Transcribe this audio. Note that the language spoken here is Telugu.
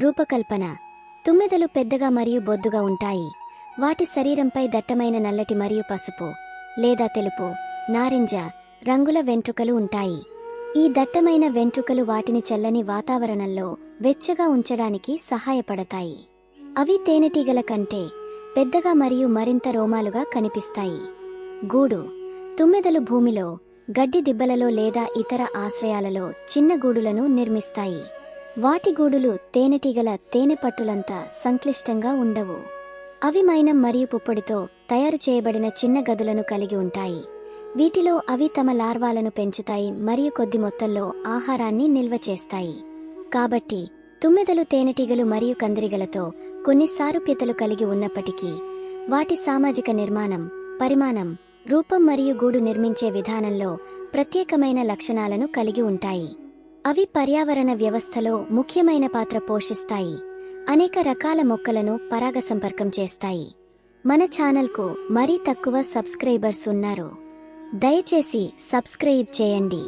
రూపకల్పన. తుమ్మెదలు పెద్దగా మరియు బొద్దుగా ఉంటాయి. వాటి శరీరంపై దట్టమైన నల్లటి మరియు పసుపు లేదా తెలుపు, నారింజ రంగుల వెంట్రుకలు ఉంటాయి. ఈ దట్టమైన వెంట్రుకలు వాటిని చల్లని వాతావరణంలో వెచ్చగా ఉంచడానికి సహాయపడతాయి. అవి తేనెటీగల కంటే పెద్దగా మరియు మరింత రోమాలుగా కనిపిస్తాయి. గూడు. తుమ్మెదలు భూమిలో, గడ్డి దిబ్బలలో లేదా ఇతర ఆశ్రయాలలో చిన్న గూడులను నిర్మిస్తాయి. వాటి గూడులు తేనెటీగల తేనె పట్టులంత సంక్లిష్టంగా ఉండవు. అవి మైనం మరియు పుప్పొడితో తయారు చేయబడిన చిన్న గదులను కలిగి ఉంటాయి. వీటిలో అవి తమ లార్వాలను పెంచుతాయి మరియు కొద్ది మొత్తంలో ఆహారాన్ని నిల్వ చేస్తాయి. కాబట్టి తుమ్మెదలు తేనెటీగలు మరియు కందిరీగలతో కొన్ని సారూప్యతలు కలిగి ఉన్నప్పటికీ, వాటి సామాజిక నిర్మాణం, పరిమాణం, రూపం మరియు గూడు నిర్మించే విధానంలో ప్రత్యేకమైన లక్షణాలను కలిగి ఉంటాయి. అవి పర్యావరణ వ్యవస్థలో ముఖ్యమైన పాత్ర పోషిస్తాయి, అనేక రకాల మొక్కలను పరాగసంపర్కం చేస్తాయి. మన ఛానల్కు మరీ తక్కువ సబ్స్క్రైబర్స్ ఉన్నారు. దయచేసి సబ్స్క్రైబ్ చేయండి.